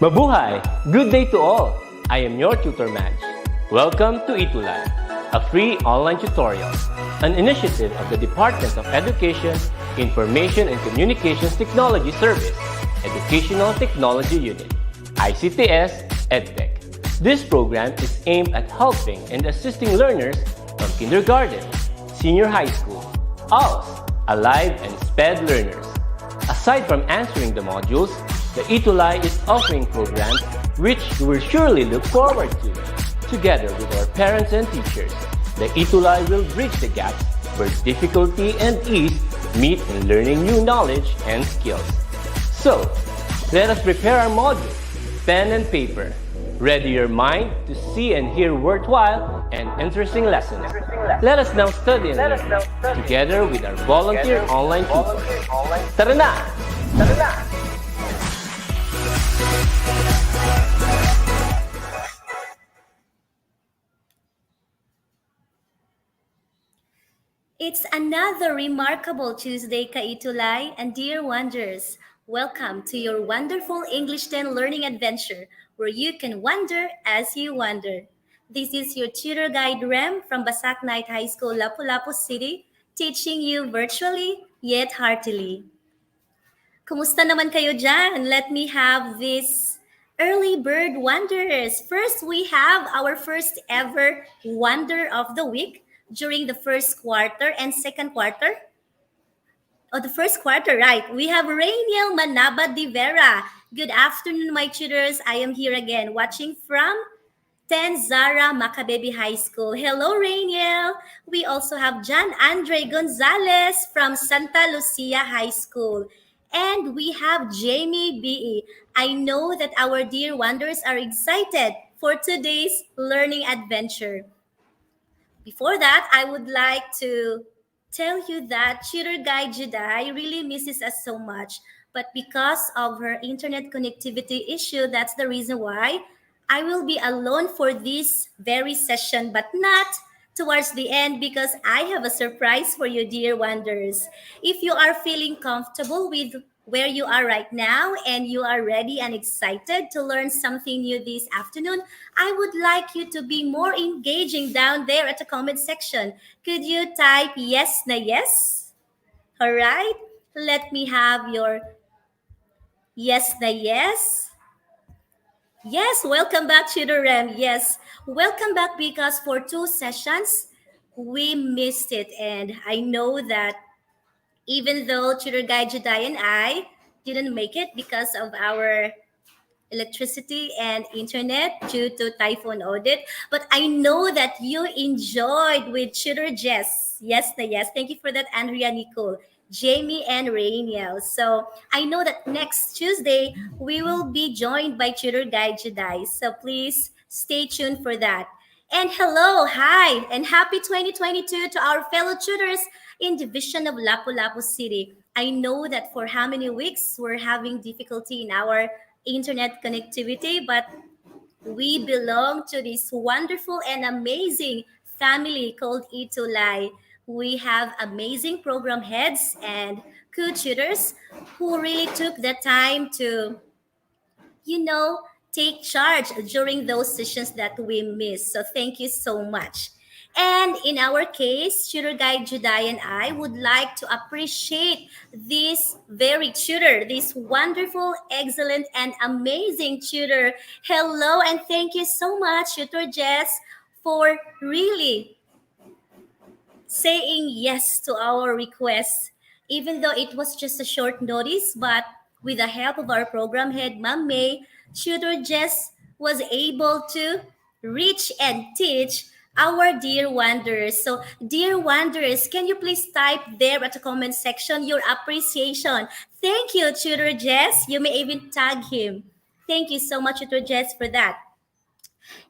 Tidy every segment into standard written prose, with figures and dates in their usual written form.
Mabuhay! Good day to all! I am your tutor Madge. Welcome to ETUlay, a free online tutorial, an initiative of the Department of Education, Information and Communications Technology Service, Educational Technology Unit, ICTS EdTech. This program is aimed at helping and assisting learners from kindergarten, senior high school, ALS, Alive, and SPED learners. Aside from answering the modules, the ETUlay is offering programs which you will surely look forward to. Together with our parents and teachers, the ETUlay will bridge the gaps where difficulty and ease meet in learning new knowledge and skills. So, let us prepare our modules, pen and paper. Ready your mind to see and hear worthwhile and interesting lessons. Let us now study and learn together with our volunteer online tutors. Tara na! Tara na! It's another remarkable Tuesday, ETUlay, and dear wonders, welcome to your wonderful English 10 learning adventure where you can wonder as you wonder. This is your tutor guide Rem from Basak Night High School, Lapu-Lapu City, teaching you virtually yet heartily. Kumusta naman kayo dyan? Let me have this early bird wonders. First, we have our first ever wonder of the week during the first quarter and second quarter. Oh, the first quarter, right. We have Rainiel Manaba de Vera. Good afternoon, my tutors. I am here again watching from 10 Zara Macabebe High School. Hello, Rainiel. We also have John Andre Gonzalez from Santa Lucia High School. And we have Jamie B.E. I know that our dear wonders are excited for today's learning adventure. Before that, I would like to tell you that tutor guide Jedi really misses us so much. But because of her internet connectivity issue, that's the reason why I will be alone for this very session, but not towards the end because I have a surprise for you, dear wonders. If you are feeling comfortable with where you are right now and you are ready and excited to learn something new this afternoon, I would like you to be more engaging down there at the comment section. Could you type yes na yes? All right, let me have your yes na yes. Yes, welcome back, Tutor Rem. Yes, welcome back because for 2 sessions, we missed it. And I know that even though Tutor Guide Jedi and I didn't make it because of our electricity and internet due to typhoon audit, but I know that you enjoyed with Tutor Jess. Yes, yes. Thank you for that, Andrea Nicole, Jamie, and Rainiel. So I know that next Tuesday we will be joined by Tutor Guide Jedi. So please stay tuned for that. And hello, hi, and happy 2022 to our fellow tutors in Division of Lapu-Lapu City. I know that for how many weeks we're having difficulty in our internet connectivity, but we belong to this wonderful and amazing family called ETUlay. We have amazing program heads and co-tutors who really took the time to, take charge during those sessions that we missed. So thank you so much. And in our case, Tutor Guide Jedi and I would like to appreciate this very tutor, this wonderful, excellent, and amazing tutor. Hello, and thank you so much, Tutor Jess, for really saying yes to our request, even though it was just a short notice, but with the help of our program head, Ma'am May, Tutor Jess was able to reach and teach our dear wanderers. So, dear wanderers, can you please type there at the comment section your appreciation? Thank you, Tutor Jess. You may even tag him. Thank you so much, Tutor Jess, for that.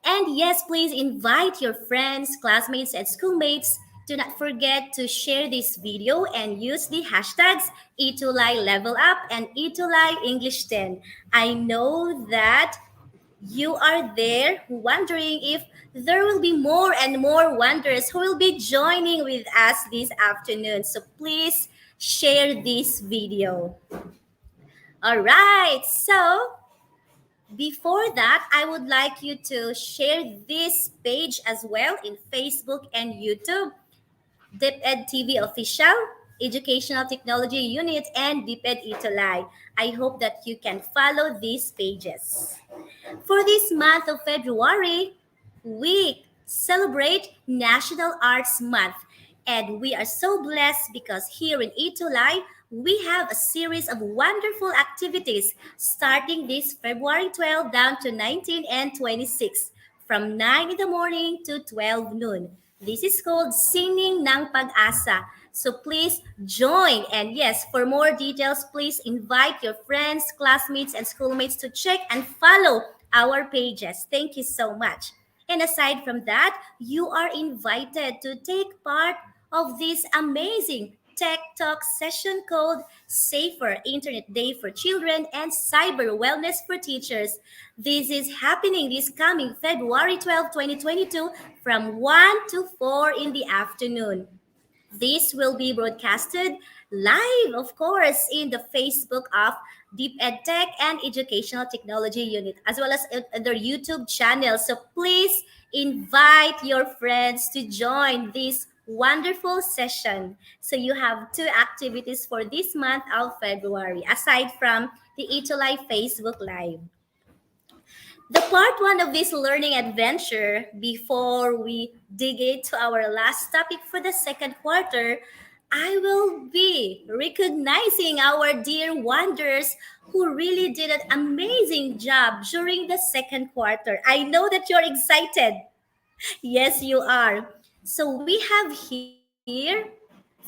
And yes, please invite your friends, classmates, and schoolmates. Do not forget to share this video and use the hashtags ETUlay Level Up and ETUlay English 10. I know that you are there wondering if there will be more and more wonders who will be joining with us this afternoon. So please share this video. All right, so Before that, I would like you to share this page as well in Facebook and YouTube. DepEd TV Official, Educational Technology Unit, and DepEd ETUlay. I hope that you can follow these pages. For this month of February, we celebrate National Arts Month. And we are so blessed because here in ETUlay, we have a series of wonderful activities starting this February 12 down to 19 and 26 from 9 in the morning to 12 noon. This is called Singing ng Pag-asa. So please join. And yes, for more details, please invite your friends, classmates, and schoolmates to check and follow our pages. Thank you so much. And aside from that, you are invited to take part of this amazing Tech Talk session called Safer Internet Day for Children and Cyber Wellness for Teachers. This is happening this coming February 12, 2022 from 1 to 4 in the afternoon. This will be broadcasted live, of course, in the Facebook of DepEd Tech and Educational Technology Unit, as well as their YouTube channel. So please invite your friends to join this wonderful session. So you have two activities for this month of February, aside from the ETUlay Facebook Live. The part one of this learning adventure, before we dig into our last topic for the second quarter, I will be recognizing our dear wonders who really did an amazing job during the second quarter. I know that you're excited. Yes, you are. So we have here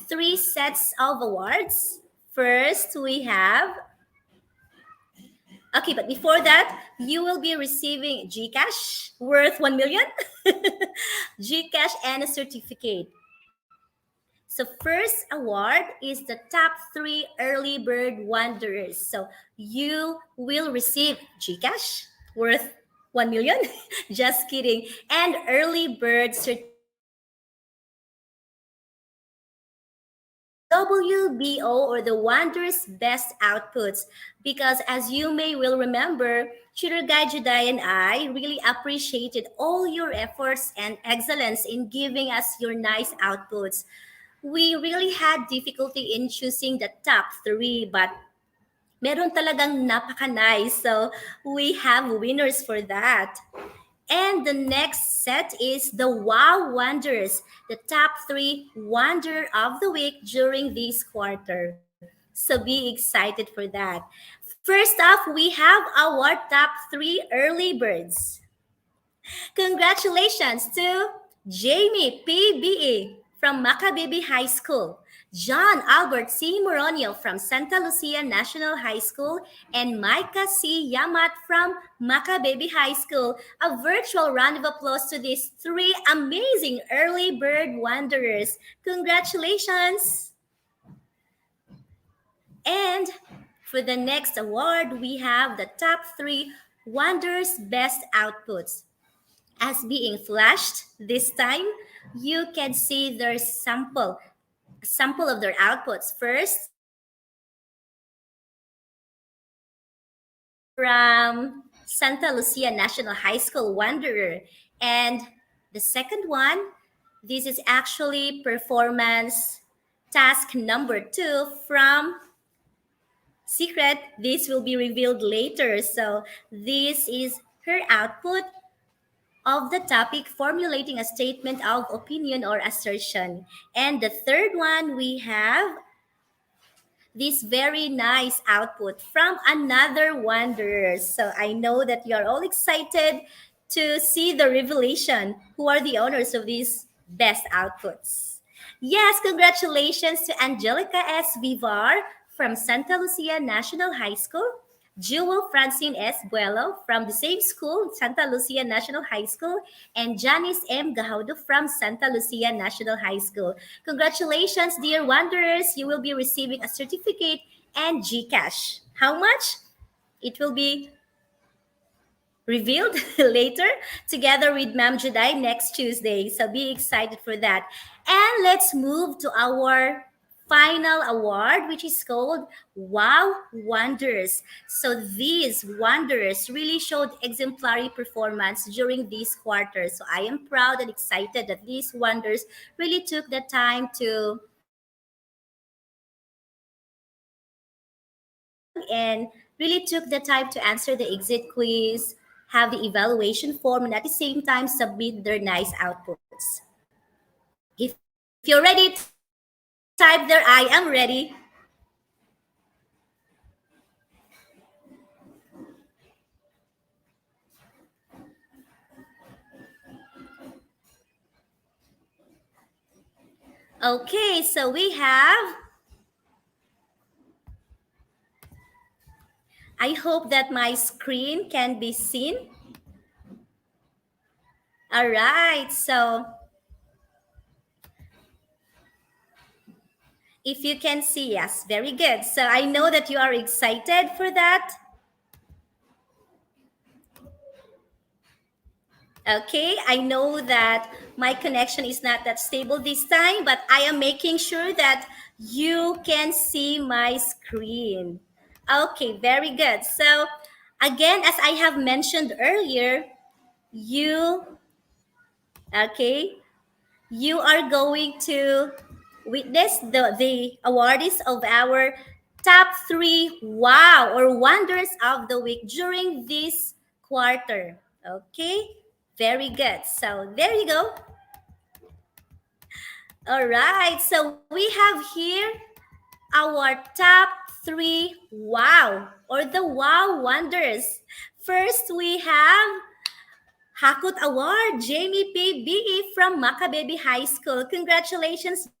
three sets of awards. First, we have Okay, but before that, you will be receiving GCash worth 1 million, GCash and a certificate. So first award is the top 3 early bird wanderers. So you will receive GCash worth 1 million. Just kidding. And early bird certificate and the WBO or the Wanderers Best Outputs. Because as you may will remember, Tutor Guide Juday and I really appreciated all your efforts and excellence in giving us your nice outputs. We really had difficulty in choosing the top 3, but meron talagang napaka-nice. So we have winners for that. And the next set is the Wow Wonders, the top 3 Wonder of the Week during this quarter. So be excited for that. First off, we have our top 3 early birds. Congratulations to Jamie PBE from Macabebe High School, John Albert C. Moronio from Santa Lucia National High School, and Micah C. Yamat from Macabebe High School. A virtual round of applause to these 3 amazing early bird wanderers. Congratulations! And for the next award, we have the top 3 Wonders Best Outputs. As being flashed this time, you can see their sample of their outputs. First, from Santa Lucia National High School Wanderer. And the second one, this is actually performance task number 2 from Secret. This will be revealed later. So this is her output of the topic, formulating a statement of opinion or assertion. And the third one, we have this very nice output from another wanderer. So I know that you're all excited to see the revelation who are the owners of these best outputs. Yes, congratulations to Angelica S. Vivar from Santa Lucia National High School, Jewel Francine S. Buelo from the same school, Santa Lucia National High School, and Janice M. Gahaudo from Santa Lucia National High School. Congratulations, dear wanderers. You will be receiving a certificate and GCash. How much? It will be revealed later together with Ma'am Juday next Tuesday. So be excited for that. And let's move to our final award, which is called Wow Wonders. So these wonders really showed exemplary performance during this quarter. So I am proud and excited that these wonders really took the time to and really took the time to answer the exit quiz, have the evaluation form, and at the same time submit their nice outputs. If you're ready, type there, I am ready. Okay, so we have, I hope that my screen can be seen. All right, so if you can see, yes, very good. So I know that you are excited for that. Okay, I know that my connection is not that stable this time, but I am making sure that you can see my screen. Okay, very good. So, again, as I have mentioned earlier, you, okay, you are going to witness the awardees of our top three wow or wonders of the week during this quarter. Okay, very good. So there you go. All right, so we have here our top three wow or the wow wonders. First, we have Hakut Award, Jamie PBE from Makababy High School. Congratulations, Jamie.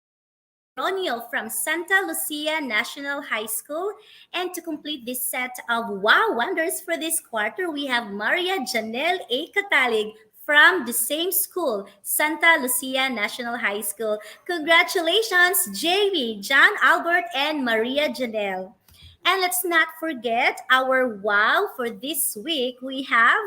Next, we have Ronio from Santa Lucia National High School. And to complete this set of wow wonders for this quarter, we have Maria Janelle A. Catalig from the same school, Santa Lucia National High School. Congratulations, Jamie, John Albert, and Maria Janelle. And let's not forget our wow for this week. We have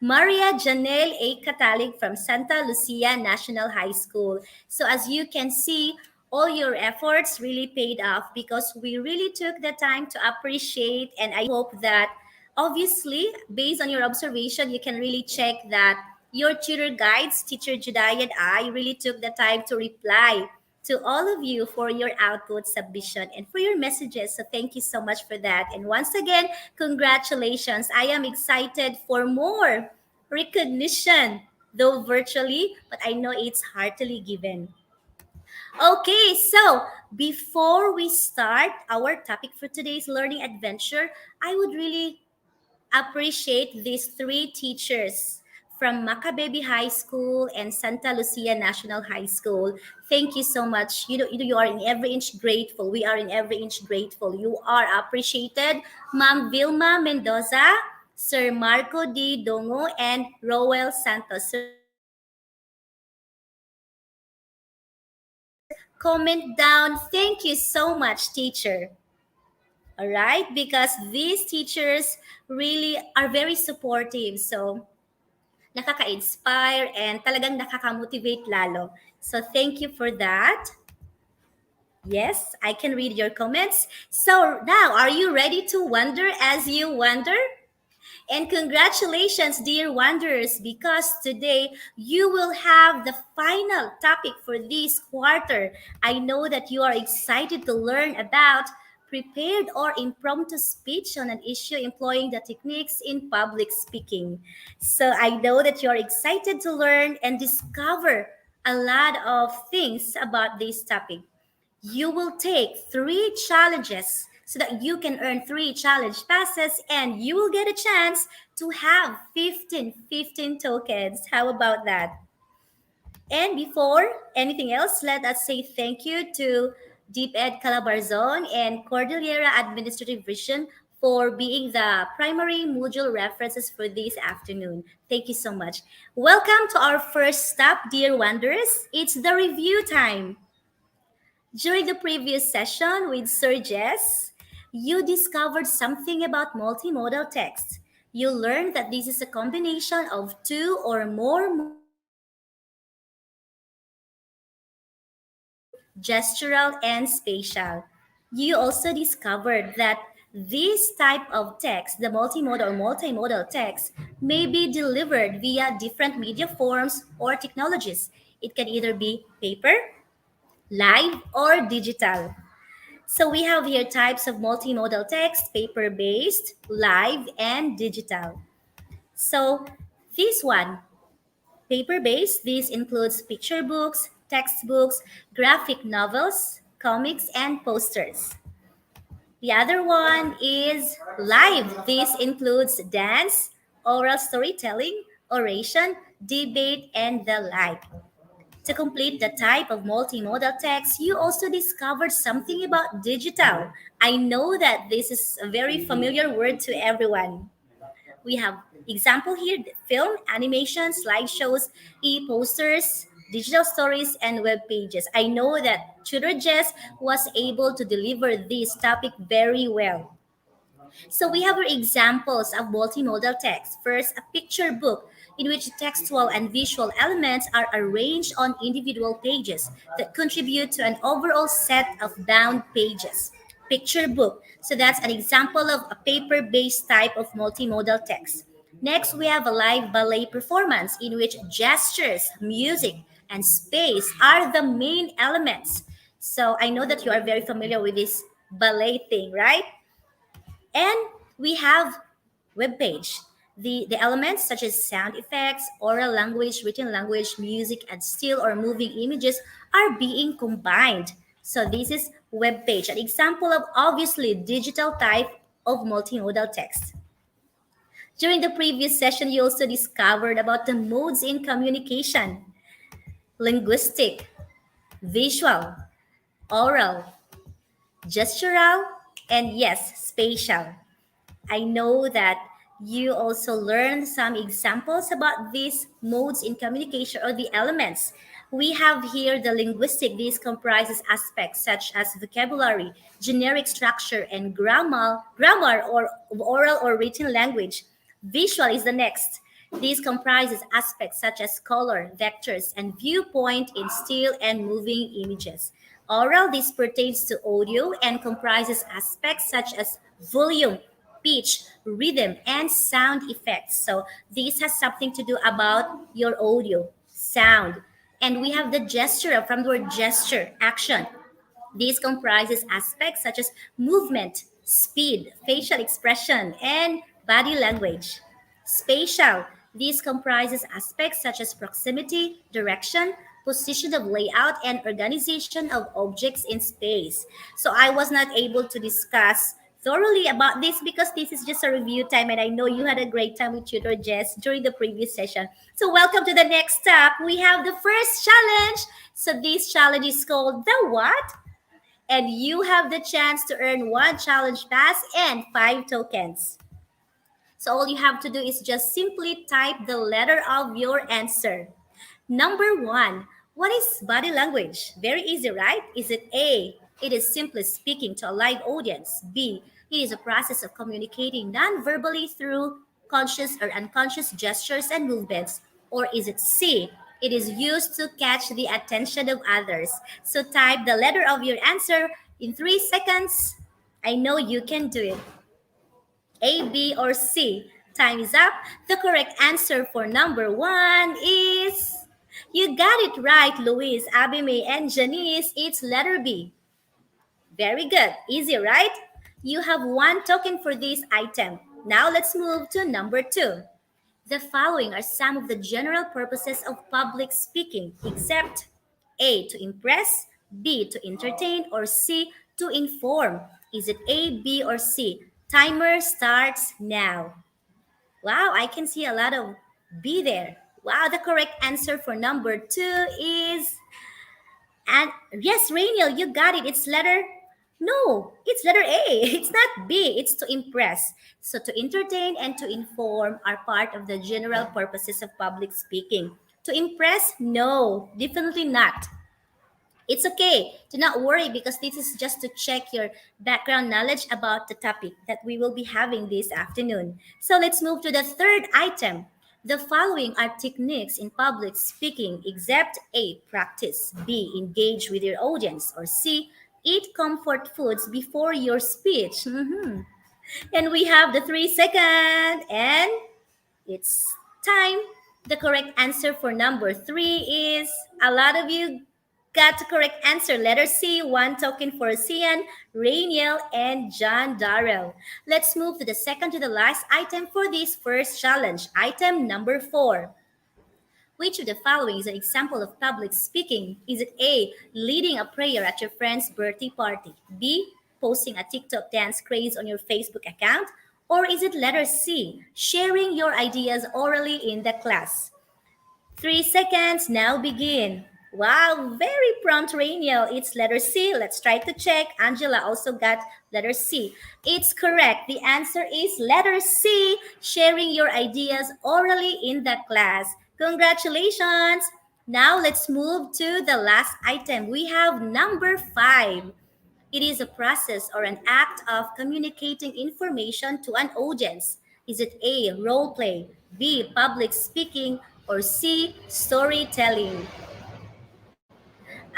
Maria Janelle A. Catalig from Santa Lucia National High School. So as you can see, all your efforts really paid off because we really took the time to appreciate, and I hope that obviously based on your observation you can really check that your tutor guides, teacher Juday and I really took the time to reply to all of you for your output submission and for your messages. So thank you so much for that. And once again, congratulations. I am excited for more recognition, though virtually, but I know it's heartily given. Okay, so before we start our topic for today's learning adventure, I would really appreciate these three teachers from Makababy High School and Santa Lucia National High School. Thank you so much. You are in every inch grateful. We are in every inch grateful. You are appreciated. Ma'am Vilma Mendoza, Sir Marco D. Dongo, and Roel Santos. So comment down. Thank you so much, teacher. All right, because these teachers really are very supportive. So nakaka-inspire and talagang nakaka-motivate lalo. So thank you for that. Yes, I can read your comments. So now, are you ready to wonder as you wonder? And congratulations, dear wanderers, because today you will have the final topic for this quarter. I know that you are excited to learn about prepared or impromptu speech on an issue employing the techniques in public speaking. So I know that you're excited to learn and discover a lot of things about this topic. You will take three challenges so that you can earn three challenge passes and you will get a chance to have 15 tokens. How about that? And before anything else, let us say thank you to DepEd Calabarzon and Cordillera Administrative Vision for being the primary module references for this afternoon. Thank you so much. Welcome to our first stop, dear wanderers. It's the review time. During the previous session with Sir Jess, you discovered something about multimodal text. You learned that this is a combination of two or more gestural, and spatial. You also discovered that this type of text, the multimodal or multimodal text, may be delivered via different media forms or technologies. It can either be paper, live, or digital. So we have here types of multimodal text, paper-based, live, and digital. So this one, paper-based, this includes picture books, textbooks, graphic novels, comics, and posters. The other one is live. This includes dance, oral storytelling, oration, debate, and the like. To complete the type of multimodal text, you also discovered something about digital. I know that this is a very familiar word to everyone. We have example here: film, animation, slideshows, e-posters, digital stories, and web pages. I know that Tutor Jess was able to deliver this topic very well. So we have our examples of multimodal text. First, a picture book in which textual and visual elements are arranged on individual pages that contribute to an overall set of bound pages. Picture book. So that's an example of a paper-based type of multimodal text. Next, we have a live ballet performance in which gestures, music, and space are the main elements. So I know that you are very familiar with this ballet thing, right? And we have web page. The elements such as sound effects, oral language, written language, music, and still or moving images are being combined. So this is web page, an example of obviously digital type of multimodal text. During the previous session, you also discovered about the modes in communication: linguistic, visual, oral, gestural, and yes, spatial. I know that you also learned some examples about these modes in communication or the elements. We have here the linguistic. This comprises aspects such as vocabulary, generic structure, and grammar or oral or written language. Visual is the next. This comprises aspects such as color, vectors, and viewpoint in still and moving images. Oral, this pertains to audio and comprises aspects such as volume, pitch, rhythm, and sound effects. So this has something to do about your audio, sound. And we have the gesture from the word gesture, action. This comprises aspects such as movement, speed, facial expression, and body language. Spatial. This comprises aspects such as proximity, direction, position of layout, and organization of objects in space. So I was not able to discuss thoroughly about this because this is just a review time, and I know you had a great time with Tutor Jess during the previous session. So welcome to the next step. We have the first challenge. So this challenge is called the what? And you have the chance to earn one challenge pass and 5 tokens. So all you have to do is just simply type the letter of your answer. Number one, what is body language? Very easy, right? Is it A? It is simply speaking to a live audience. B? It is a process of communicating non-verbally through conscious or unconscious gestures and movements. Or is it C? It is used to catch the attention of others. So type the letter of your answer in 3 seconds. I know you can do it. A, B, or C. Time is up. The correct answer for number one is... You got it right, Luis, Abime, and Janice. It's letter B. Very good. Easy, right? You have one token for this item. Now let's move to number two. The following are some of the general purposes of public speaking, except A, to impress, B, to entertain, or C, to inform. Is it A, B, or C? Timer starts now. Wow, I can see a lot of B there. Wow, the correct answer for number two is, and yes, Rainiel, you got it. It's letter, no, it's letter A. It's not B, it's to impress. So to entertain and to inform are part of the general purposes of public speaking. To impress, no, definitely not. It's okay. Do not worry because this is just to check your background knowledge about the topic that we will be having this afternoon. So let's move to the third item. The following are techniques in public speaking except A. Practice, B. Engage with your audience, or C. Eat comfort foods before your speech. Mhm. And we have the 3 second, and it's time. The correct answer for number three is a lot of you got the correct answer. Letter C, one token for Cian, Rainiel, and John Darrell. Let's move to the second to the last item for this first challenge. Item number four. Which of the following is an example of public speaking? Is it A, leading a prayer at your friend's birthday party? B, posting a TikTok dance craze on your Facebook account? Or is it letter C, sharing your ideas orally in the class? 3 seconds now begin. Wow, very prompt, Rainiel. It's letter C. Let's try to check. Angela also got letter C. It's correct. The answer is letter C, sharing your ideas orally in the class. Congratulations. Now let's move to the last item. We have number five. It is a process or an act of communicating information to an audience. Is it A, role play, B, public speaking, or C, storytelling?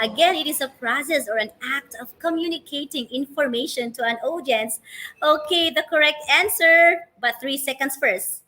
Again, it is a process or an act of communicating information to an audience. Okay, the correct answer, but 3 seconds first.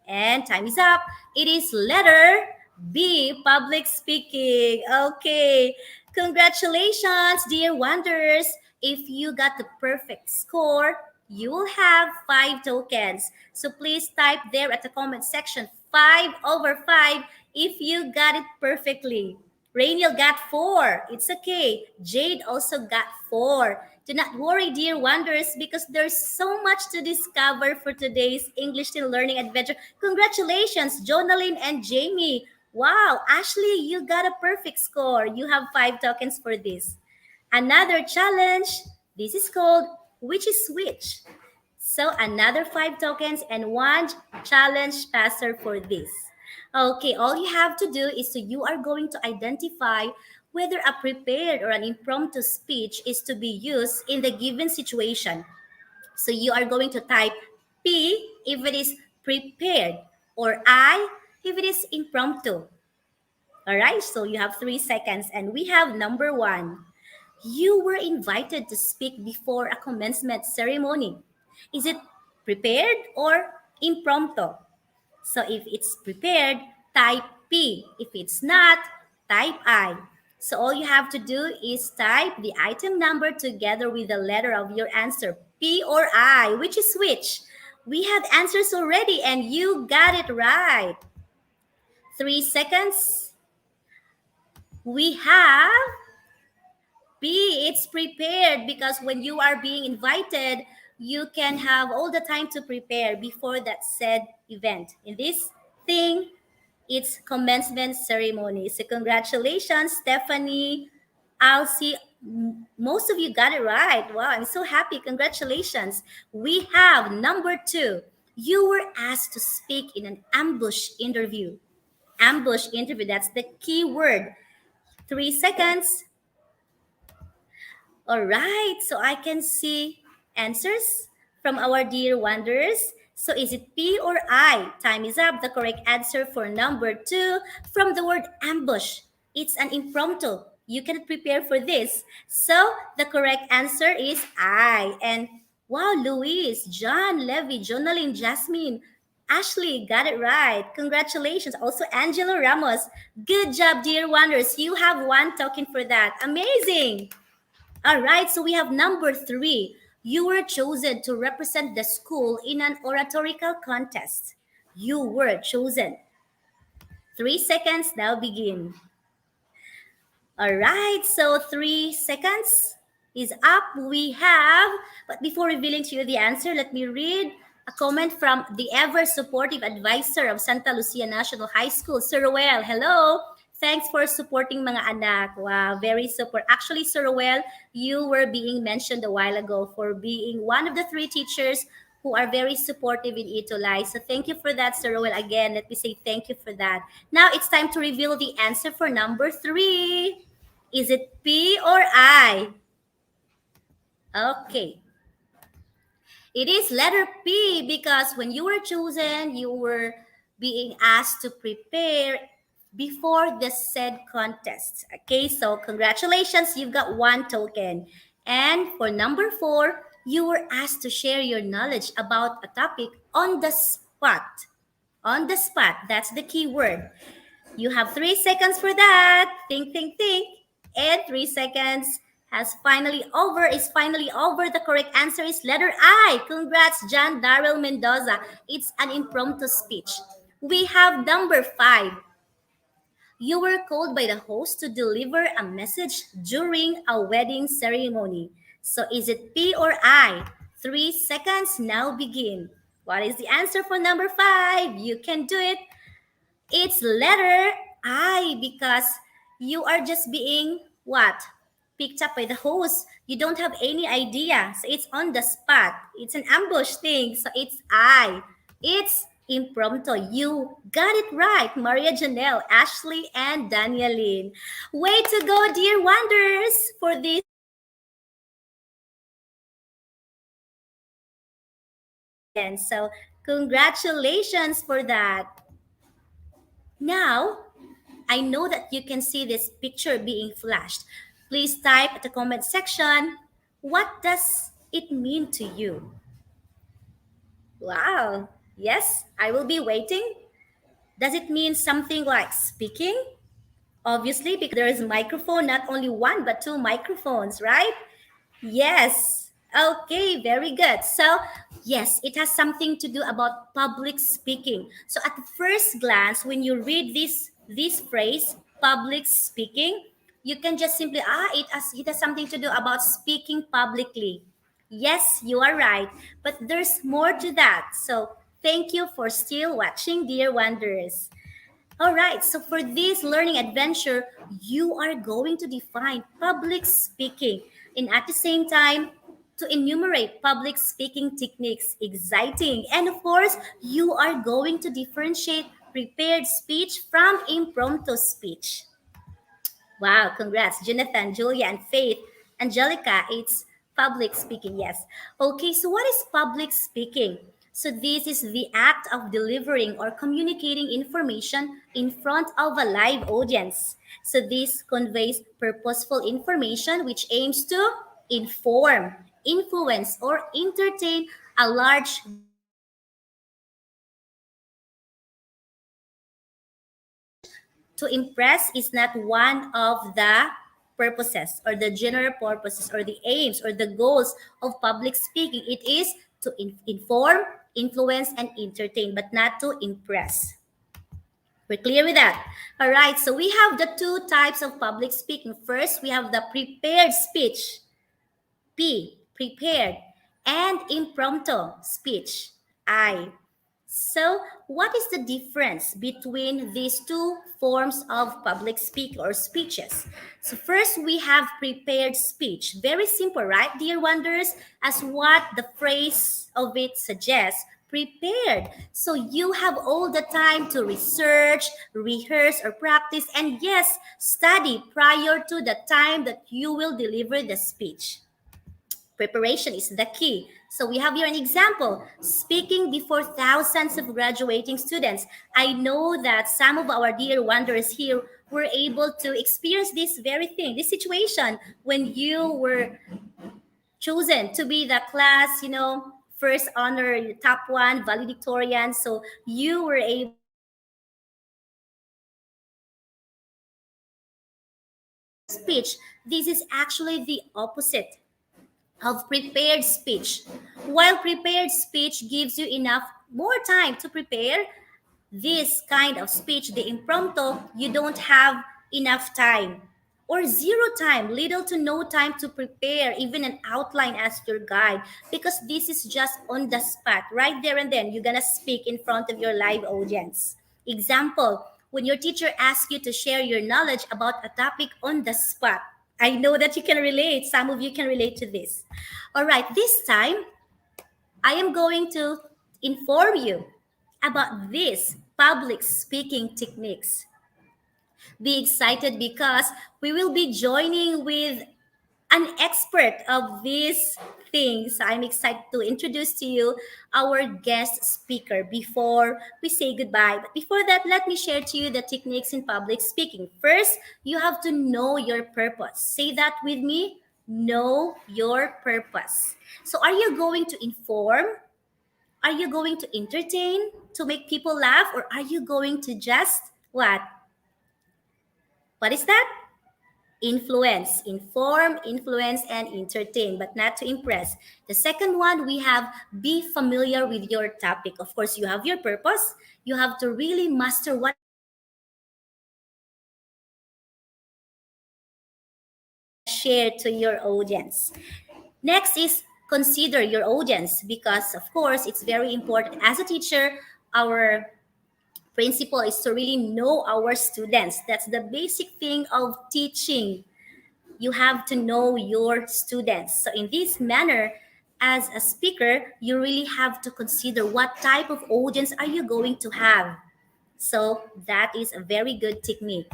And time is up. It is letter B, public speaking. Okay. Congratulations, dear Wanderers. If you got the perfect score, you will have 5 tokens. So please type there at the comment section 5/5 if you got it perfectly. Rainiel got 4. It's okay. Jade also got 4. Do not worry, dear wanderers, because there's so much to discover for today's English and Learning Adventure. Congratulations, Jonalyn and Jamie. Wow, Ashley, you got a perfect score. You have 5 tokens for this. Another challenge. This is called Which is Which. So another 5 tokens and one challenge passer for this. Okay, all you have to do is you are going to identify whether a prepared or an impromptu speech is to be used in the given situation. So you are going to type P if it is prepared or I if it is impromptu. All right, so you have 3 seconds and we have number one. You were invited to speak before a commencement ceremony. Is it prepared or impromptu? So if it's prepared, type P. If it's not, type I. So all you have to do is type the item number together with the letter of your answer, P or I, which is which. We have answers already and you got it right. 3 seconds. We have B, it's prepared because when you are being invited, you can have all the time to prepare before that said event. In this thing, it's commencement ceremony. So congratulations, Stephanie. I'll see most of you got it right. Wow, I'm so happy. Congratulations. We have number two. You were asked to speak in an ambush interview. Ambush interview, that's the key word. 3 seconds. All right, so I can see answers from our dear wanderers. So is it P or I? Time is up. The correct answer for number two from the word ambush. It's an impromptu. You cannot prepare for this. So the correct answer is I. And wow, Luis, John, Levy, Jonalyn, Jasmine, Ashley got it right. Congratulations. Also, Angelo Ramos. Good job, dear wanderers. You have 1 token for that. Amazing. All right, so we have number three. You were chosen to represent the school in an oratorical contest. You were chosen. 3 seconds now begin. All right, so 3 seconds is up. We have, but before revealing to you the answer, let me read a comment from the ever supportive advisor of Santa Lucia National High School, Sir Ruel. Hello. Thanks for supporting mga anak. Wow, very support. Actually, Sir Ruel, you were being mentioned a while ago for being one of the 3 teachers who are very supportive in ETUlay. So thank you for that, Sir Ruel. Again, let me say thank you for that. Now it's time to reveal the answer for number three. Is it P or I? Okay. It is letter P because when you were chosen, you were being asked to prepare before the said contest. Okay, so congratulations, you've got one token. And for number four, you were asked to share your knowledge about a topic on the spot. On the spot, that's the key word. You have 3 seconds for that. Think, think, think. And 3 seconds is finally over. The correct answer is letter I. Congrats, John Darrell Mendoza. It's an impromptu speech. We have number five. You were called by the host to deliver a message during a wedding ceremony. So is it P or I? 3 seconds now begin. What is the answer for number five? You can do it. It's letter I because you are just being what? Picked up by the host. You don't have any idea. So it's on the spot. It's an ambush thing. So it's I. It's impromptu. You got it right. Maria Janelle, Ashley, and Danieline. Way to go, dear wonders, for this. And so congratulations for that. Now, I know that you can see this picture being flashed. Please type at the comment section, what does it mean to you? Wow. Yes, I will be waiting. Does it mean something like speaking? Obviously, because there is a microphone, not only one, but two microphones, right? Yes. Okay, very good. So, yes, it has something to do about public speaking. So, at the first glance, when you read this phrase, public speaking, you can just simply it has something to do about speaking publicly. Yes, you are right, but there's more to that. So, thank you for still watching, dear wanderers. All right, so for this learning adventure, you are going to define public speaking and at the same time to enumerate public speaking techniques. Exciting. And of course, you are going to differentiate prepared speech from impromptu speech. Wow, congrats, Jonathan, Julia, and Faith. Angelica, it's public speaking, yes. Okay, so what is public speaking? So this is the act of delivering or communicating information in front of a live audience. So this conveys purposeful information which aims to inform, influence, or entertain a large to impress is not one of the purposes or the general purposes or the aims or the goals of public speaking. It is to inform, influence, and entertain, but not to impress. We're clear with that? All right, so we have the two types of public speaking. First, we have the prepared speech, P, prepared, and impromptu speech, I. So, what is the difference between these two forms of public speak or speeches? So, first we have prepared speech. Very simple, right, dear wonders? As what the phrase of it suggests, prepared. So, you have all the time to research, rehearse, or practice, and yes, study prior to the time that you will deliver the speech. Preparation is the key. So we have here an example, speaking before thousands of graduating students. I know that some of our dear wanderers here were able to experience this very thing, this situation when you were chosen to be the class, first honor, top one, valedictorian. So you were able speech. This is actually the opposite of prepared speech. While prepared speech gives you enough more time to prepare, this kind of speech, the impromptu, you don't have enough time or zero time, little to no time to prepare even an outline as your guide because this is just on the spot, right there and then. You're gonna speak in front of your live audience. Example, when your teacher asks you to share your knowledge about a topic on the spot. I know that you can relate. Some of you can relate to this. All right, this time I am going to inform you about these public speaking techniques. Be excited because we will be joining with an expert of this things. I'm excited to introduce to you our guest speaker before we say goodbye. But before that, let me share to you the techniques in public speaking. First, you have to know your purpose. Say that with me. Know your purpose. So, are you going to inform? Are you going to entertain, to make people laugh, or are you going to just what? What is that? Influence, inform, influence, and entertain, but not to impress. The second one, we have be familiar with your topic. Of course, you have your purpose. You have to really master what you're going to share to your audience. Next is consider your audience because, of course, it's very important. As a teacher, our principle is to really know our students. That's the basic thing of teaching. You have to know your students. So, in this manner, as a speaker, you really have to consider what type of audience are you going to have. So, that is a very good technique.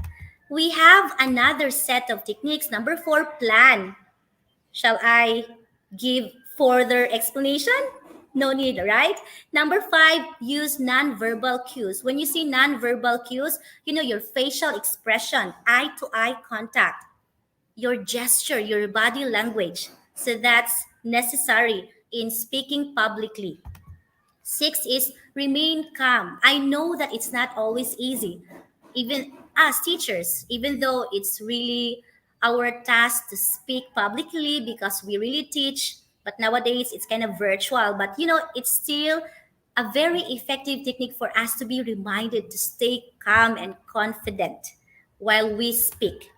We have another set of techniques. Number four, plan. Shall I give further explanation? No need, right? Number five, use nonverbal cues. When you see nonverbal cues, your facial expression, eye to eye contact, your gesture, your body language. So that's necessary in speaking publicly. Six is remain calm. I know that it's not always easy, even as teachers, even though it's really our task to speak publicly because we really teach, but nowadays it's kind of virtual. But it's still a very effective technique for us to be reminded to stay calm and confident while we speak.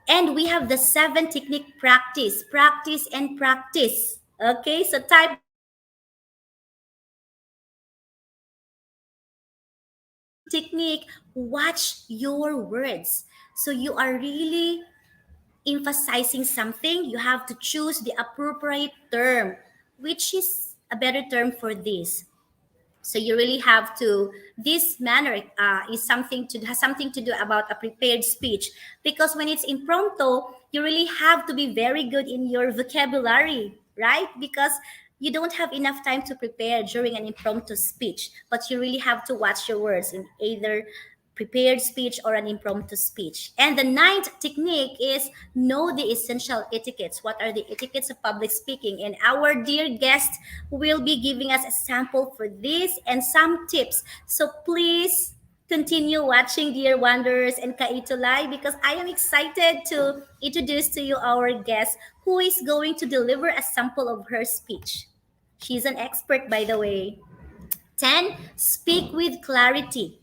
And we have the seven technique practice, practice and practice. Okay, so type down the seven technique. Watch your words. So you are really emphasizing something. You have to choose the appropriate term, which is a better term for this. So you really have to. This manner is something to has something to do about a prepared speech because when it's impromptu, you really have to be very good in your vocabulary, right? Because you don't have enough time to prepare during an impromptu speech, but you really have to watch your words in either prepared speech or an impromptu speech. And the ninth technique is know the essential etiquettes. What are the etiquettes of public speaking? And our dear guest will be giving us a sample for this and some tips. So please continue watching, dear Wanderers and ETUlay, because I am excited to introduce to you our guest who is going to deliver a sample of her speech. She's an expert, by the way. 10. Speak with clarity.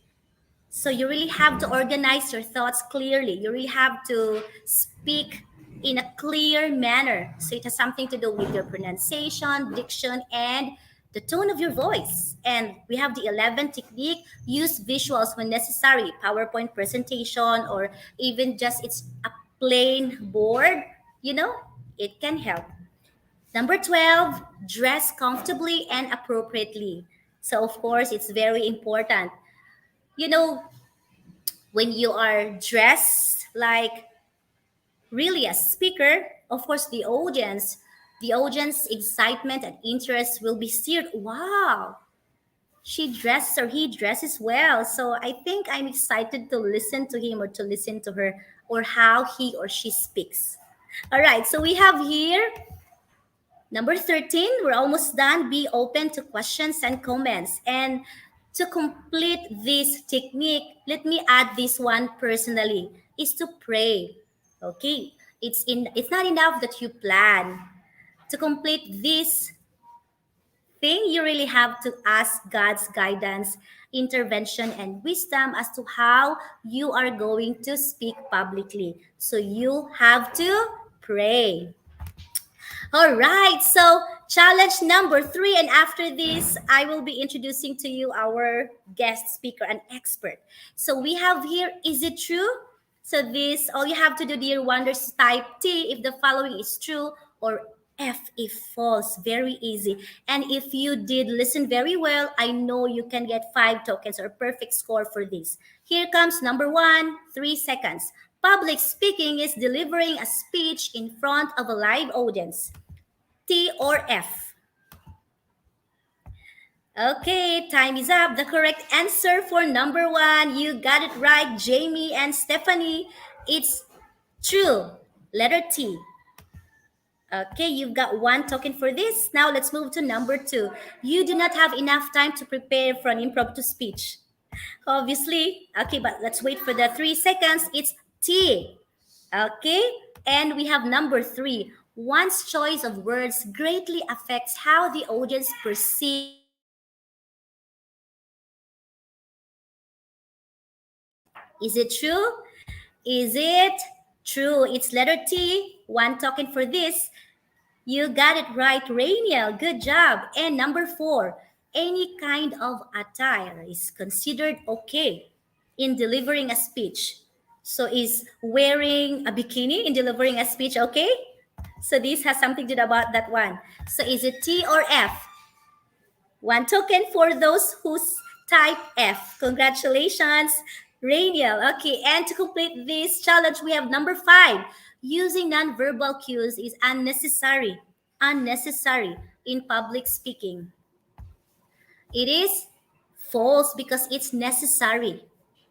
So you really have to organize your thoughts clearly. You really have to speak in a clear manner. So it has something to do with your pronunciation, diction, and the tone of your voice. And we have the 11th technique, use visuals when necessary, PowerPoint presentation, or even just it's a plain board, it can help. Number 12, dress comfortably and appropriately. So, of course, it's very important. You know, when you are dressed like really a speaker, of course the audience excitement and interest will be steered. Wow, she dresses or he dresses well. So I think I'm excited to listen to him or to listen to her or how he or she speaks. All right, so we have here number 13, we're almost done. Be open to questions and comments. And to complete this technique, let me add this one personally, is to pray. Okay? It's not enough that you plan. To complete this thing, you really have to ask God's guidance, intervention, and wisdom as to how you are going to speak publicly. So you have to pray. All right, so challenge number three. And after this, I will be introducing to you our guest speaker, an expert. So we have here, is it true? So this, all you have to do, dear wonders, is type T if the following is true, or F if false. Very easy. And if you did listen very well, I know you can get 5 tokens or perfect score for this. Here comes number one, 3 seconds. Public speaking is delivering a speech in front of a live audience. T or F? Okay, time is up. The correct answer for number one, you got it right, Jamie and Stephanie. It's true. Letter T. Okay, you've got one token for this. Now let's move to number two. You do not have enough time to prepare for an impromptu speech. Obviously. Okay, but let's wait for the 3 seconds. It's T. Okay, and we have number three. One's choice of words greatly affects how the audience perceives the speech. Is it true? Is it true? It's letter T. One token for this. You got it right, Rainiel. Good job. And number four, any kind of attire is considered okay in delivering a speech. So is wearing a bikini in delivering a speech okay? So this has something to do about that one. So is it T or F? One token for those who's type F. Congratulations, Rainiel. Okay, and to complete this challenge, we have number five. Using nonverbal cues is unnecessary. Unnecessary in public speaking. It is false because it's necessary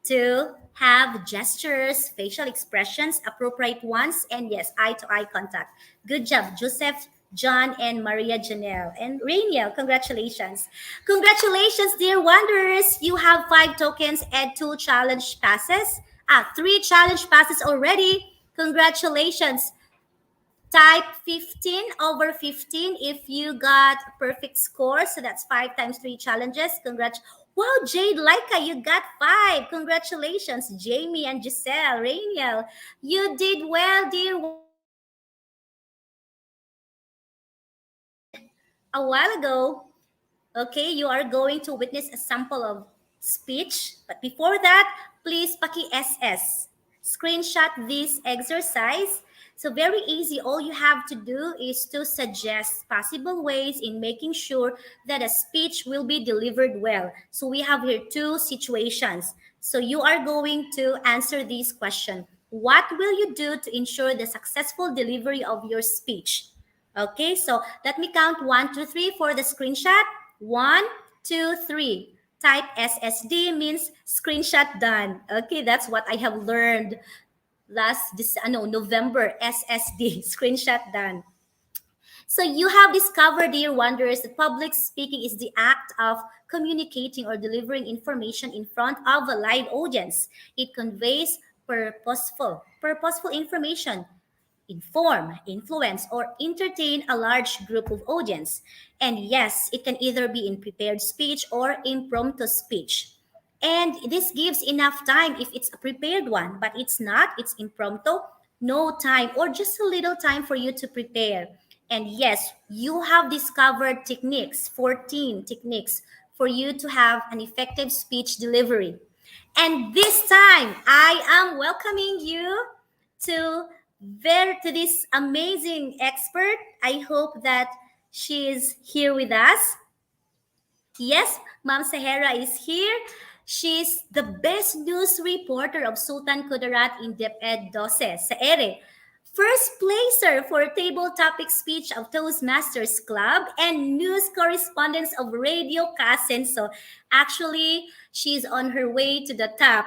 to have gestures, facial expressions, appropriate ones, and yes, eye to eye contact. Good job, Joseph, John, and Maria Janelle. And Rainiel, congratulations. Congratulations, dear wanderers. You have 5 tokens and 2 challenge passes. Three challenge passes already. Congratulations. Type 15 over 15 if you got a perfect score. So that's 5 times 3 challenges. Congrats. Wow, Jade Laika, you got 5. Congratulations, Jamie and Giselle, Rainiel. You did well, dear wanderers. And a while ago, okay, you are going to witness a sample of speech. But before that, please paki-SS. Screenshot this exercise. So very easy. All you have to do is to suggest possible ways in making sure that a speech will be delivered well. So we have here 2 situations. So you are going to answer this question. What will you do to ensure the successful delivery of your speech? Okay, so let me count 1, 2, 3 for the screenshot. 1, 2, 3. Type SSD means screenshot done. Okay, that's what I have learned November. SSD, screenshot done. So you have discovered, dear wanderers, that public speaking is the act of communicating or delivering information in front of a live audience. It conveys purposeful information, inform, influence, or entertain a large group of audience. And yes, it can either be in prepared speech or impromptu speech. And this gives enough time if it's a prepared one, but it's not, it's impromptu, no time or just a little time for you to prepare. And yes, you have discovered techniques, 14 techniques for you to have an effective speech delivery. And this time, I am welcoming you to to this amazing expert. I hope that she is here with us. Yes, Ma'am Sahara is here. She's the best news reporter of Sultan Kudarat in DepEd 12 sa ERE. First placer for table topic speech of Toastmasters Club and news correspondence of Radio Kasen. So actually, she's on her way to the top.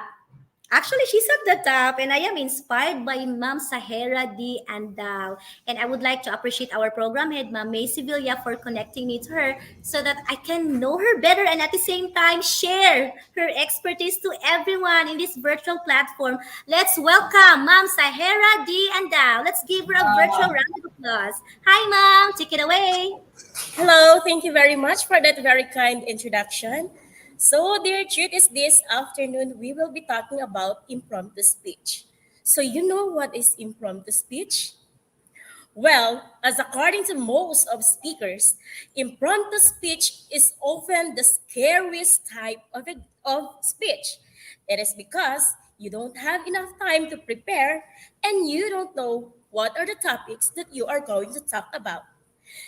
Actually, she's at the top, and I am inspired by Ma'am Sahera D. Andal. And I would like to appreciate our program head, Ma'am May Sevilla, for connecting me to her so that I can know her better and at the same time share her expertise to everyone in this virtual platform. Let's welcome Ma'am Sahera D. Andal. Let's give her a virtual round of applause. Hi, Ma'am. Take it away. Hello, thank you very much for that very kind introduction. So, dear truth is this afternoon we will be talking about impromptu speech. So, you know what is impromptu speech? Well, as according to most of speakers, impromptu speech is often the scariest type of speech. It is because you don't have enough time to prepare and you don't know what are the topics that you are going to talk about.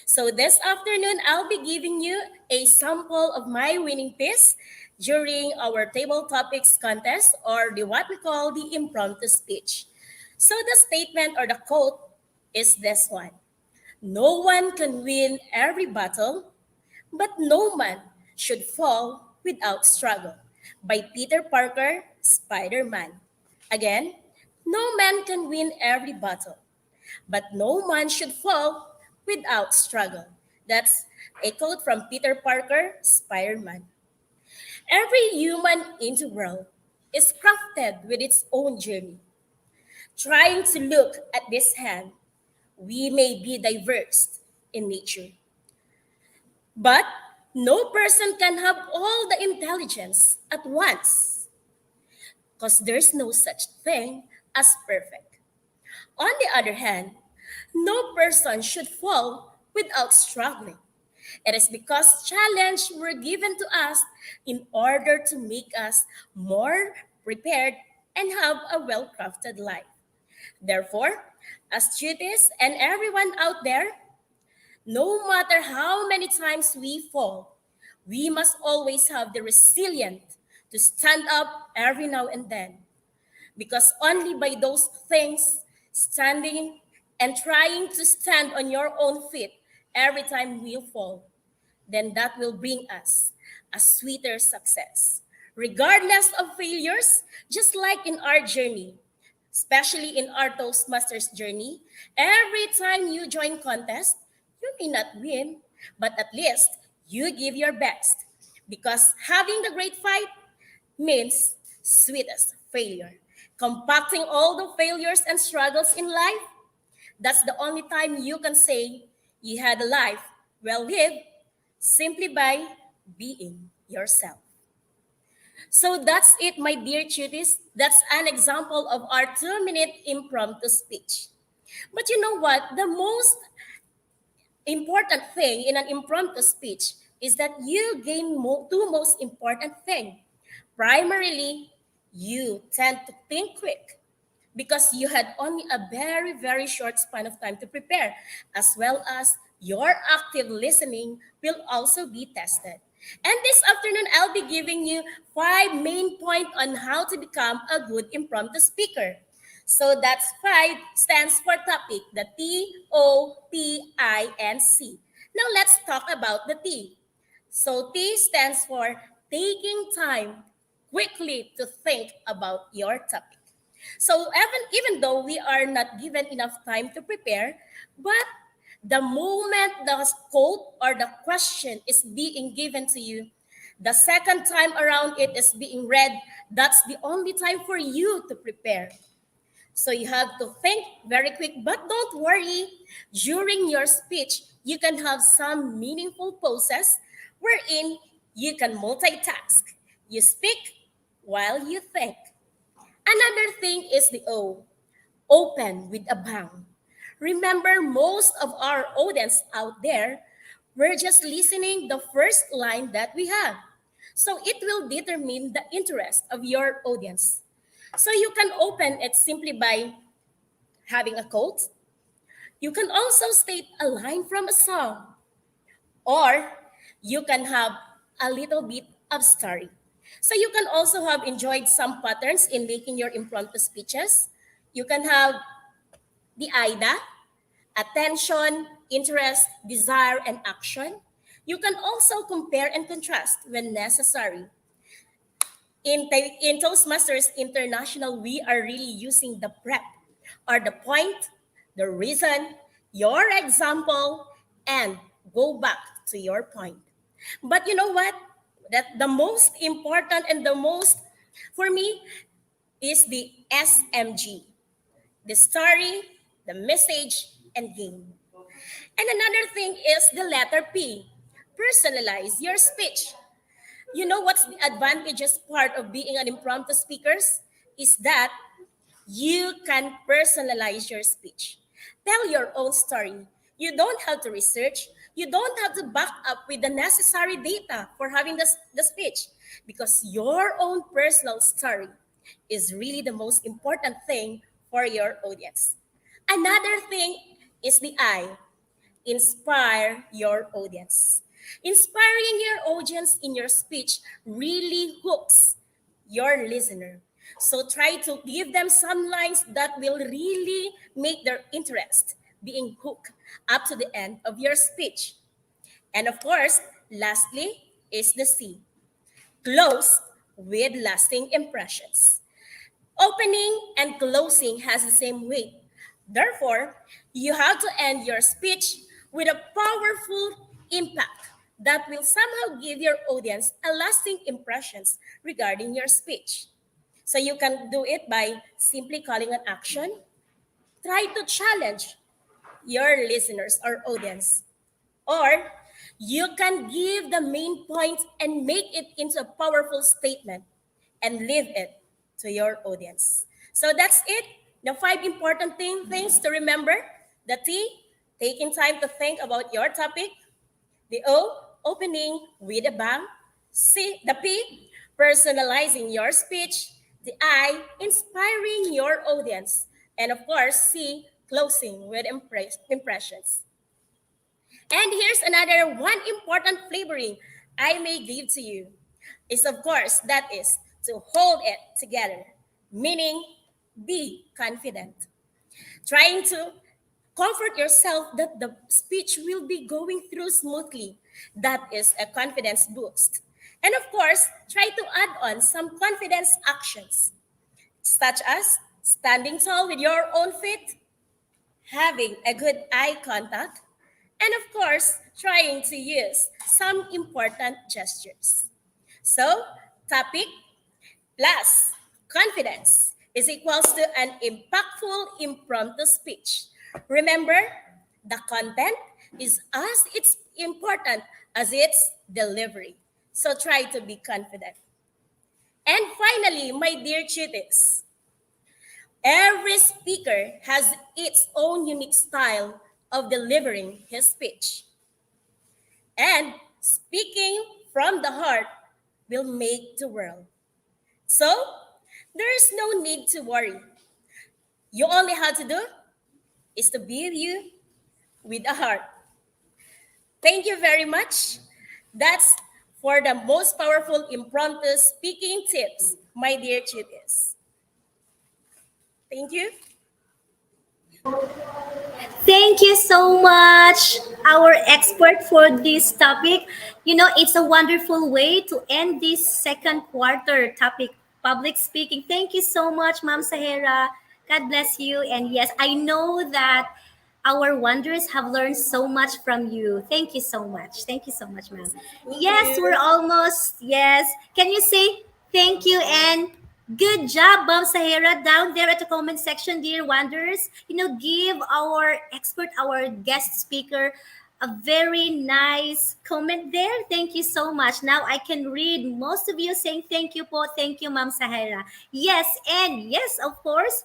So this afternoon, I'll be giving you a sample of my winning piece during our table topics contest or the what we call the impromptu speech. So the statement or the quote is this one. No one can win every battle, but no man should fall without struggle. By Peter Parker, Spider-Man. Again, no man can win every battle, but no man should fall without struggle. That's a quote from Peter Parker, Spider-Man. Every human in the world is crafted with its own journey. Trying to look at this hand, we may be diverse in nature, but no person can have all the intelligence at once because there's no such thing as perfect. On the other hand, no person should fall without struggling. It is because challenges were given to us in order to make us more prepared and have a well-crafted life. Therefore, as students and everyone out there, no matter how many times we fall, we must always have the resilience to stand up every now and then. Because only by those things, standing and trying to stand on your own feet every time we fall, then that will bring us a sweeter success. Regardless of failures, just like in our journey, especially in our Toastmasters journey, every time you join contest, you may not win, but at least you give your best. Because having the great fight means sweetest failure. Compacting all the failures and struggles in life, that's the only time you can say you had a life well lived simply by being yourself. So that's it, my dear cuties. That's an example of our 2-minute impromptu speech. But you know what? The most important thing in an impromptu speech is that you gain two most important things. Primarily, you tend to think quick because you had only a very, very short span of time to prepare, as well as your active listening will also be tested. And this afternoon, I'll be giving you 5 main points on how to become a good impromptu speaker. So that's 5 stands for topic, the TOPINC. Now let's talk about the T. So T stands for taking time quickly to think about your topic. So even though we are not given enough time to prepare, but the moment the quote or the question is being given to you, the second time around it is being read, that's the only time for you to prepare. So you have to think very quick, but don't worry. During your speech, you can have some meaningful pauses wherein you can multitask. You speak while you think. Another thing is the O, open with a bang. Remember, most of our audience out there, we're just listening the first line that we have. So it will determine the interest of your audience. So you can open it simply by having a quote. You can also state a line from a song, or you can have a little bit of story. So you can also have enjoyed some patterns in making your impromptu speeches. You can have the AIDA, attention, interest, desire, and action. You can also compare and contrast when necessary. In Toastmasters International, we are really using the prep or the point, the reason, your example, and go back to your point. But you know what? That the most important and the most, for me, is the SMG, the story, the message, and game. And another thing is the letter P, personalize your speech. You know what's the advantageous part of being an impromptu speakers is that you can personalize your speech. Tell your own story. You don't have to research. You don't have to back up with the necessary data for having the speech because your own personal story is really the most important thing for your audience. Another thing is the I, inspire your audience. Inspiring your audience in your speech really hooks your listener. So try to give them some lines that will really make their interest. being hooked up to the end of your speech. And of course, lastly is the C, close with lasting impressions. Opening and closing has the same weight. Therefore, you have to end your speech with a powerful impact that will somehow give your audience a lasting impressions regarding your speech. So you can do it by simply calling an action. Try to challenge your listeners or audience. Or you can give the main point and make it into a powerful statement and leave it to your audience. So that's it. The five important things to remember. The T, taking time to think about your topic. The O, opening with a bang. C, the P, personalizing your speech. The I, inspiring your audience. And of course, C, closing with impressions. And here's another one important flavoring I may give to you is of course that is to hold it together, meaning be confident. Trying to comfort yourself that the speech will be going through smoothly. That is a confidence boost. And of course, try to add on some confidence actions, such as standing tall with your own feet, having a good eye contact, and of course, trying to use some important gestures. So, topic plus confidence is equals to an impactful impromptu speech. Remember, the content is as it's important as its delivery. So try to be confident. And finally, my dear tuties, every speaker has its own unique style of delivering his speech. And speaking from the heart will make the world. So, there is no need to worry. You only have to do is to be you with a heart. Thank you very much. That's for the most powerful impromptu speaking tips, my dear tuties. Thank you. Thank you so much, our expert, for this topic. You know, it's a wonderful way to end this second quarter topic, public speaking. Thank you so much, Ma'am Sahera. God bless you. And yes, I know that our wonders have learned so much from you. Thank you so much. Thank you so much, ma'am. Thank Yes, we're you. almost, yes. Can you say thank you and good job, Ma'am Sahera, down there at the comment section, dear wanderers. You know, give our expert, our guest speaker, a very nice comment there. Thank you so much. Now I can read most of you saying thank you po, thank you, Ma'am Sahera. Yes, and yes, of course,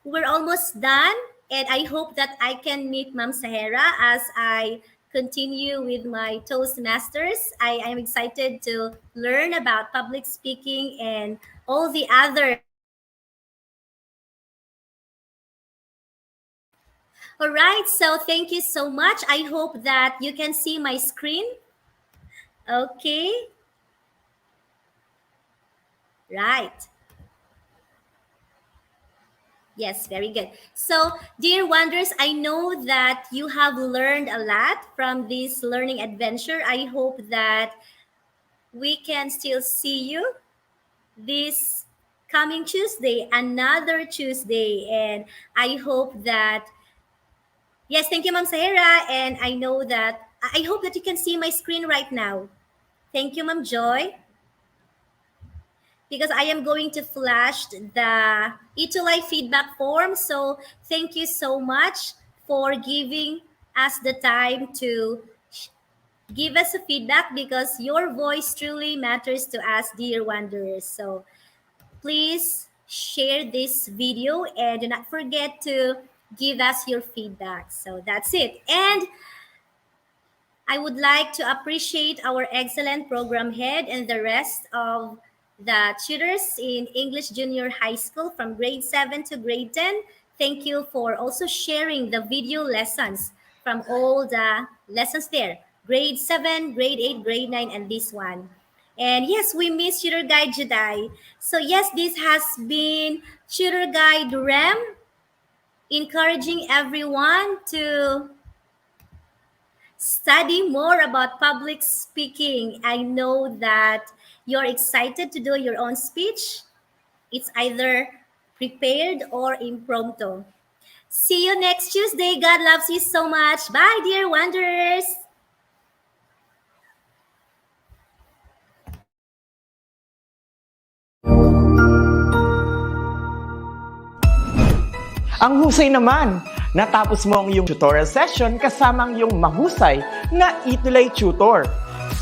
we're almost done. And I hope that I can meet Ma'am Sahera as I continue with my Toastmasters. I am excited to learn about public speaking and all the other. All right, so thank you so much. I hope that you can see my screen. Okay, right. Yes, very good. So, dear Wanderers, I know that you have learned a lot from this learning adventure. I hope that we can still see you this coming Tuesday, another Tuesday. And I hope that, yes, thank you, Ma'am Sahira. And I know that, I hope that you can see my screen right now. Thank you, Ma'am Joy, because I am going to flash the ETUlay feedback form. So thank you so much for giving us the time to give us a feedback, because your voice truly matters to us, dear wanderers. So please share this video and do not forget to give us your feedback. So that's it. And I would like to appreciate our excellent program head and the rest of the tutors in English Junior High School from grade 7 to grade 10. Thank you for also sharing the video lessons from all the lessons there. Grade 7, grade 8, grade 9, and this one. And yes, we miss Tutor Guide Jedi. So yes, this has been Tutor Guide Rem encouraging everyone to study more about public speaking. I know that you're excited to do your own speech. It's either prepared or impromptu. See you next Tuesday. God loves you so much. Bye, dear wanderers. Ang husay naman! Natapos mo ang iyong tutorial session kasama ang iyong mahusay na ETUlay tutor.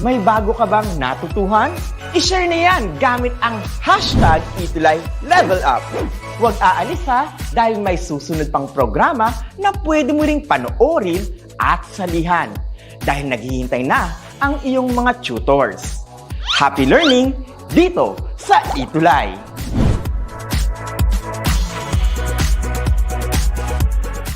May bago ka bang natutuhan? I-share na yan gamit ang hashtag #ETUlayLevelUp. Huwag aalis ha, dahil may susunod pang programa na pwede mo ring panoorin at salihan. Dahil naghihintay na ang iyong mga tutors. Happy learning dito sa ETUlay!